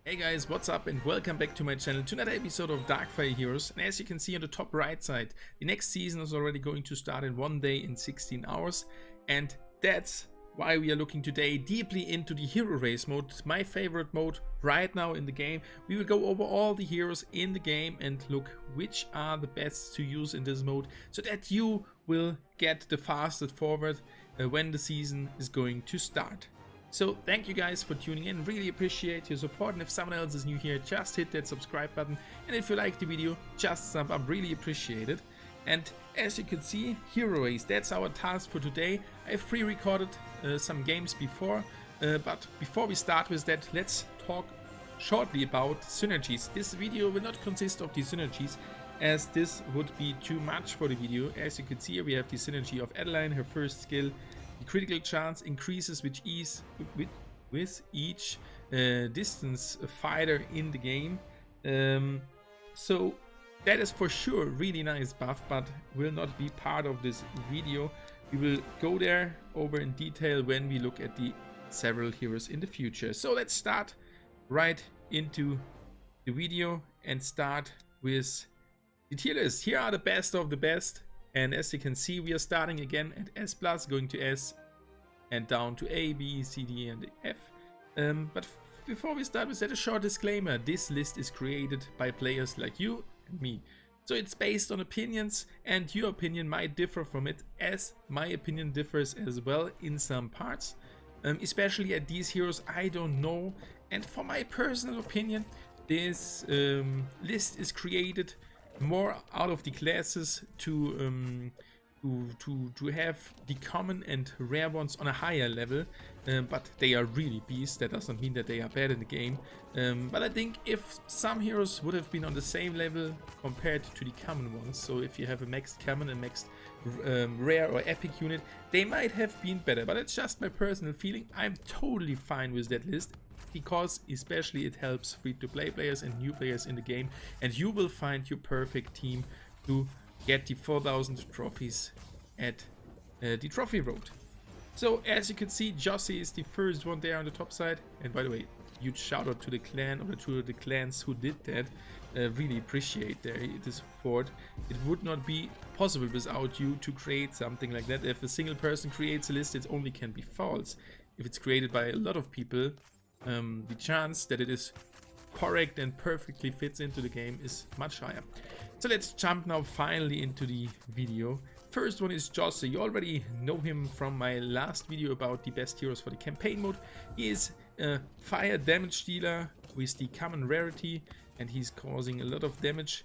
Hey guys, what's up and welcome back to my channel to another episode of Darkfire Heroes. And as you can see on the top right side, the next season is already going to start in 1 day in 16 hours. And that's why we are looking today deeply into the hero race mode, my favorite mode right now in the game. We will go over all the heroes in the game and look which are the best to use in this mode, so that you will get the fastest forward when the season is going to start. So thank you guys for tuning in, really appreciate your support, and if someone else is new here, just hit that subscribe button, and if you like the video, just thumb up, really appreciate it. And as you can see, hero race, that's our task for today. I've pre-recorded some games before, but before we start with that, let's talk shortly about synergies. This video will not consist of the synergies, as this would be too much for the video. As you can see here, we have the synergy of Adeline, her first skill. The critical chance increases with each distance fighter in the game. So that is for sure really nice buff, but will not be part of this video. We will go there over in detail when we look at the several heroes in the future. So let's start right into the video and start with the tier list. Here are the best of the best. And as you can see, we are starting again at S+, going to S and down to A, B, C, D, and F. But before we start with that, a short disclaimer. This list is created by players like you and me. So it's based on opinions, and your opinion might differ from it, as my opinion differs as well in some parts. Especially at these heroes I don't know. And for my personal opinion, this list is created more out of the classes to have the common and rare ones on a higher level, but they are really beasts. That doesn't mean that they are bad in the game, but I think if some heroes would have been on the same level compared to the common ones, so if you have a maxed common and maxed rare or epic unit, they might have been better. But it's just my personal feeling. I'm totally fine with that list, because especially it helps free-to-play players and new players in the game, and you will find your perfect team to get the 4,000 trophies at the trophy road. So as you can see, Jossie is the first one there on the top side, and by the way, huge shout out to the clan or to the clans who did that. Really appreciate the support. It would not be possible without you to create something like that. If a single person creates a list, it only can be false. If it's created by a lot of people, the chance that it is correct and perfectly fits into the game is much higher. So let's jump now finally into the video. First one is Jossie. You already know him from my last video about the best heroes for the campaign mode. He is a fire damage dealer with the common rarity, and he's causing a lot of damage.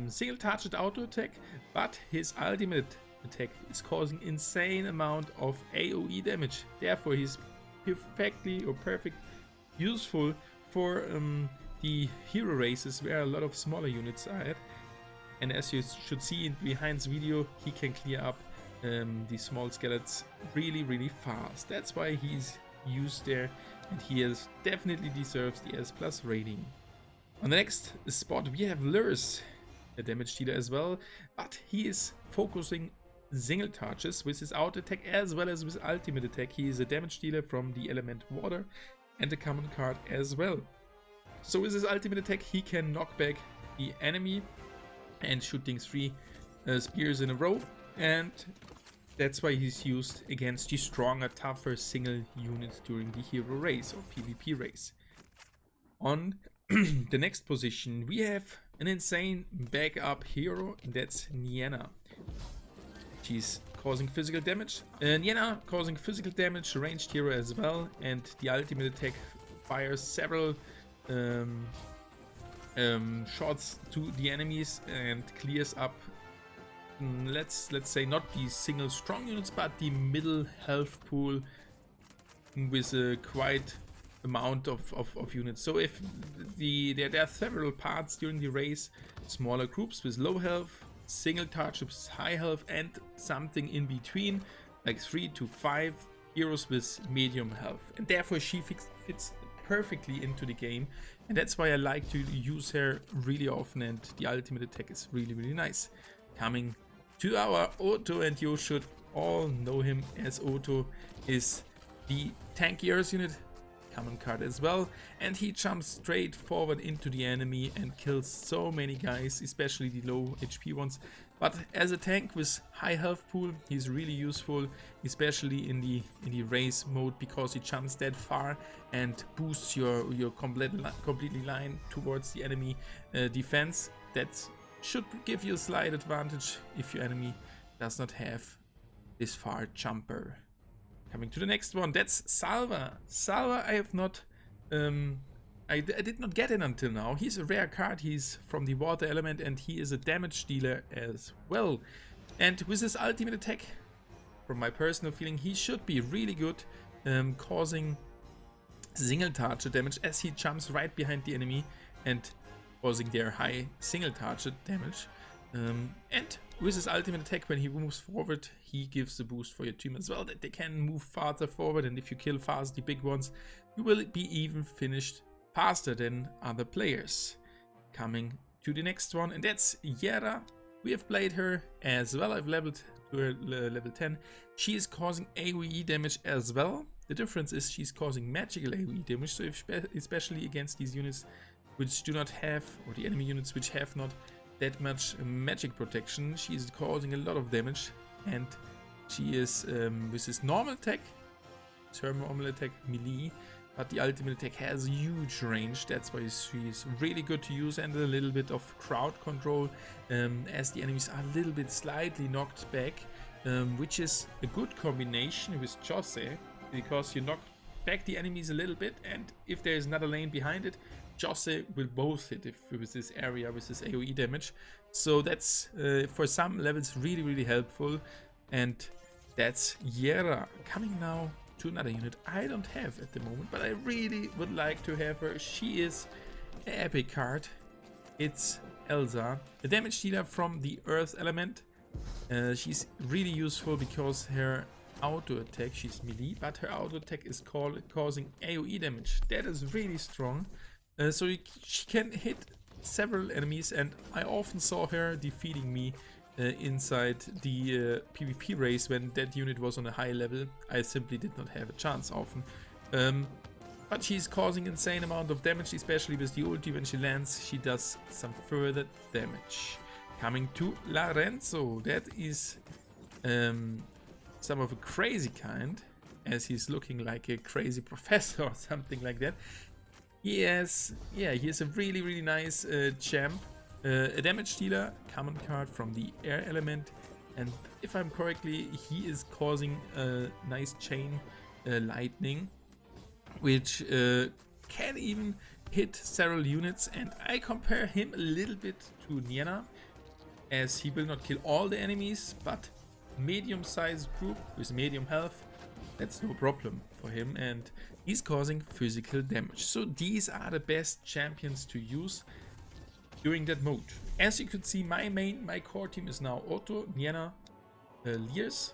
Single target auto attack, but his ultimate attack is causing insane amount of AoE damage. Therefore he's perfect useful for the hero races where a lot of smaller units are at. And as you should see behind this video, he can clear up the small skeletons really fast. That's why he's used there, and he definitely deserves the S+ rating. On the next spot we have Lurs, a damage dealer as well, but he is focusing single charges with his auto attack as well as with ultimate attack. He is a damage dealer from the element water and a common card as well. So with his ultimate attack he can knock back the enemy and shooting 3 spears in a row, and that's why he's used against the stronger, tougher single units during the hero race or PvP race. On the next position we have an insane backup hero, and that's Nienna. She's causing physical damage. Nienna causing physical damage, ranged hero as well, and the ultimate attack fires several shots to the enemies and clears up, let's say not the single strong units, but the middle health pool with a quite amount of units. So if there are several parts during the race, smaller groups with low health, single targets with high health, and something in between like 3 to 5 heroes with medium health, and therefore she fits perfectly into the game, and that's why I like to use her really often, and the ultimate attack is really nice. Coming to our Otto, and you should all know him as Otto, is the tanky Earth unit common card as well, and he jumps straight forward into the enemy and kills so many guys, especially the low HP ones. But as a tank with high health pool, he's really useful, especially in the race mode, because he jumps that far and boosts your completely line towards the enemy defense. That should give you a slight advantage if your enemy does not have this far jumper. Coming to the next one, that's Salva. Salva I have not, I did not get it until now. He's a rare card, he's from the water element and he is a damage dealer as well. And with his ultimate attack, from my personal feeling, he should be really good, causing single target damage as he jumps right behind the enemy and causing their high single target damage. And with his ultimate attack, when he moves forward, he gives a boost for your team as well, that they can move farther forward, and if you kill fast the big ones, you will be even finished faster than other players. Coming to the next one, and that's Yera. We have played her as well. I've leveled to her level 10. She is causing AoE damage as well. The difference is she's causing magical AoE damage, so especially against these units which do not have, or the enemy units which have not that much magic protection, she is causing a lot of damage. And she is with his normal attack, her normal attack melee, but the ultimate attack has huge range. That's why she's really good to use, and a little bit of crowd control, as the enemies are a little bit slightly knocked back, which is a good combination with Jose, because you knock back the enemies a little bit, and if there is another lane behind it, Jose will both hit with this area with this AoE damage. So that's for some levels really helpful. And that's Yera. Coming now to another unit I don't have at the moment, but I really would like to have her. She is an epic card. It's Elsa, a damage dealer from the earth element. She's really useful because her auto attack, she's melee, but her auto attack is causing AoE damage. That is really strong. So she can hit several enemies, and I often saw her defeating me inside the PvP race when that unit was on a high level. I simply did not have a chance often. But she's causing insane amount of damage, especially with the ulti. When she lands, she does some further damage. Coming to Lorenzo, that is some of a crazy kind, as he's looking like a crazy professor or something like that. He is a really nice champ, a damage dealer, common card from the air element, and if I'm correctly, he is causing a nice chain lightning, which can even hit several units. And I compare him a little bit to Niena, as he will not kill all the enemies, but medium-sized group with medium health, that's no problem for him, and he's causing physical damage. So these are the best champions to use during that mode. As you could see, my core team is now Otto, Niena, Liers,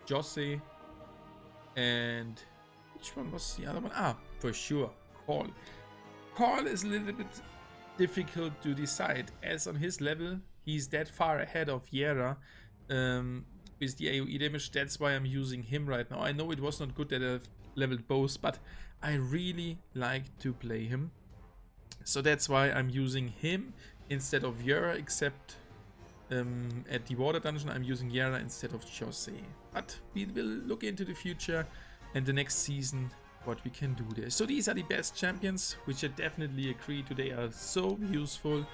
Jose, and which one was the other one? Ah, for sure, Call. Call is a little bit difficult to decide, as on his level he's that far ahead of Yera with the AoE damage. That's why I'm using him right now. I know it was not good that I've leveled both, but I really like to play him. So that's why I'm using him instead of Yera, except at the water dungeon I'm using Yera instead of Jose. But we will look into the future and the next season what we can do there. So these are the best champions, which I definitely agree today are so useful.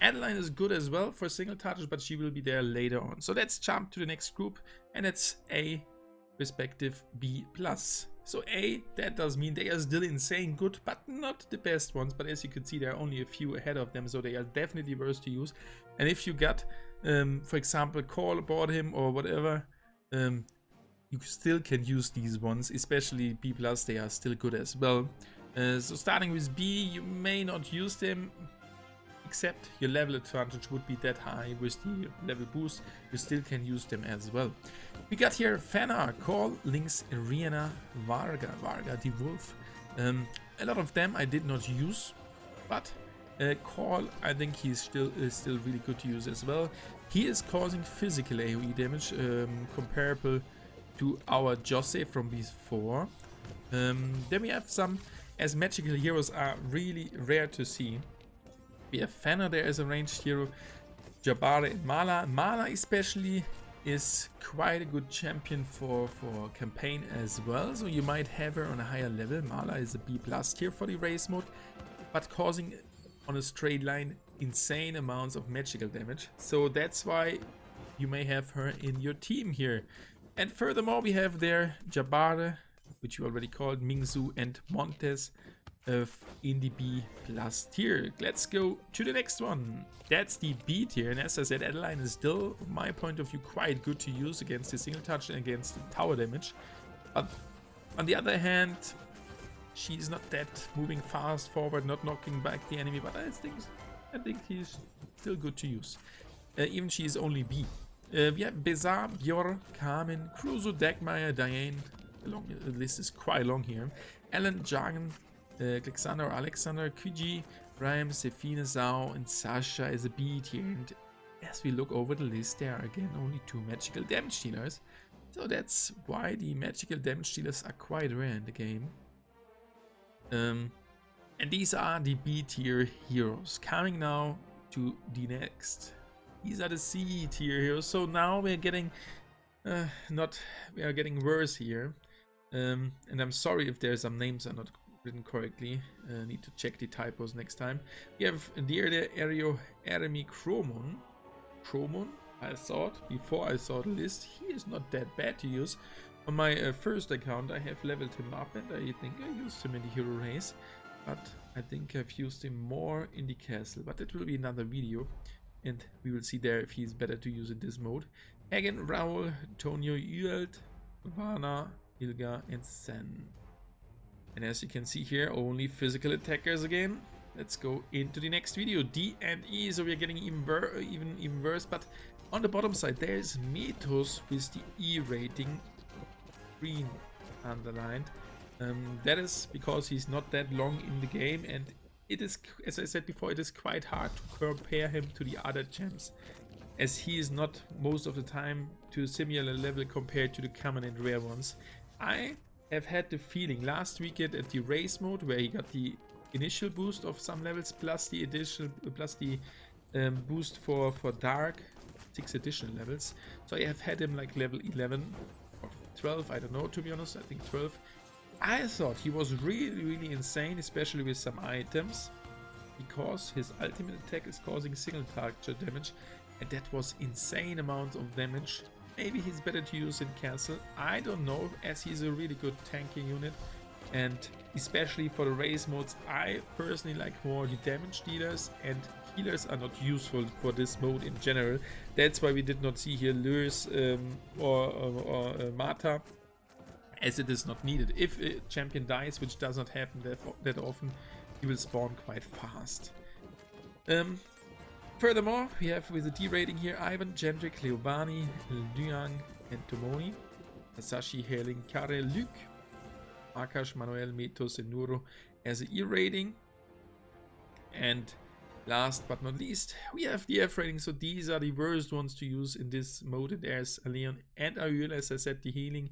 Adeline is good as well for single targets, but she will be there later on. So let's jump to the next group, and it's A respective B+. So A, that does mean they are still insane good, but not the best ones. But as you can see, there are only a few ahead of them, so they are definitely worth to use. And if you got, for example, Call aboard him or whatever, you still can use these ones, especially B+, they are still good as well. So starting with B, you may not use them, except your level advantage would be that high with the level boost. You still can use them as well. We got here Fana, Call, Lynx, Rihanna, Varga the Wolf. A lot of them I did not use, but Call, I think he's still really good to use as well. He is causing physical AoE damage, comparable to our Jose from before. Then we have some as magical heroes are really rare to see. We have Fenner there as a ranged hero, Jabara and Mala. Mala especially is quite a good champion for campaign as well, so you might have her on a higher level. Mala is a B+ tier for the race mode, but causing on a straight line insane amounts of magical damage, so that's why you may have her in your team here. And furthermore, we have there Jabare, which you already called, Mingzu and Montes in the B+ tier. Let's go to the next one. That's the B tier, and as I said, Adeline is still, from my point of view, quite good to use against the single touch and against the tower damage. But on the other hand, she's not that moving fast forward, not knocking back the enemy, but I think he's still good to use. Even she is only B. We have Bezar, Bjor, Carmen, Cruzo, Dagmeier, Diane. The list is quite long here. Alan, Jargon, Alexander, Kuji, Rhyme, Sefine, Zhao, and Sasha is a B tier. And as we look over the list, there are again only 2 magical damage dealers. So that's why the magical damage dealers are quite rare in the game. And these are the B tier heroes. Coming now to the next. These are the C tier heroes. So now we're getting we are getting worse here. And I'm sorry if there's some names are not written correctly. Need to check the typos next time. We have Dierde, Ario, Eremi, Chromon. I thought before I saw the list, he is not that bad to use. On my first account, I have leveled him up, and I think I used him in the hero race. But I think I've used him more in the castle. But it will be another video, and we will see there if he's better to use in this mode. Hagen, Raul, Tonio, Yuelt, Vana, Ilga, and Sen. And as you can see here, only physical attackers again. Let's go into the next video. D and E, so we're getting even worse. But on the bottom side, there's Metos with the E rating, green underlined. That is because he's not that long in the game, and it is, as I said before, it is quite hard to compare him to the other champs, as he is not most of the time to a similar level compared to the common and rare ones. I have had the feeling last weekend at the race mode, where he got the initial boost of some levels plus the additional boost for dark, 6 additional levels. So I have had him like level 11 or 12, I don't know, to be honest. I think 12. I thought he was really insane, especially with some items, because his ultimate attack is causing single target damage, and that was insane amounts of damage. Maybe he's better to use in castle, I don't know, as he's a really good tanking unit. And especially for the race modes, I personally like more the damage dealers, and healers are not useful for this mode in general. That's why we did not see here Lurs or Mata, as it is not needed. If a champion dies, which does not happen that often, he will spawn quite fast. Furthermore, we have with the D rating here Ivan, Jendrik, Leovani, Liang, and Tomoni, Asashi, Herling, Kare, Luke, Akash, Manuel, Metos, and Nuro as an E rating. And last but not least, we have the F rating. So these are the worst ones to use in this mode. And there's Leon and Ayul, as I said, the healing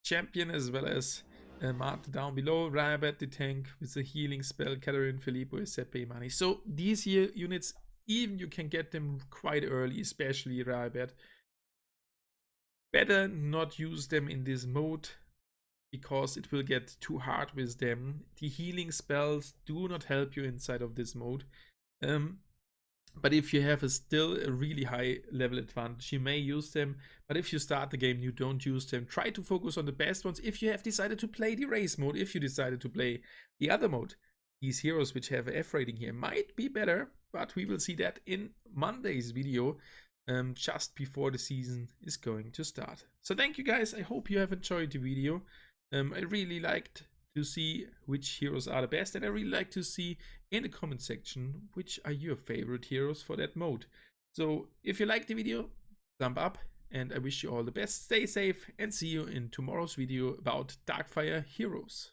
champion, as well as Marta down below, Rabat the tank with the healing spell, Catherine, Filippo, Esepe, Mani. So these here units, even you can get them quite early, especially Rabat. Better not use them in this mode, because it will get too hard with them. The healing spells do not help you inside of this mode. But if you have still a really high level advantage, you may use them. But if you start the game, you don't use them. Try to focus on the best ones if you have decided to play the race mode. If you decided to play the other mode, these heroes which have a F rating here might be better, but we will see that in Monday's video, just before the season is going to start. So thank you guys, I hope you have enjoyed the video. I really liked to see which heroes are the best, and I really like to see in the comment section which are your favorite heroes for that mode. So if you liked the video, thumb up, and I wish you all the best. Stay safe, and see you in tomorrow's video about Darkfire Heroes.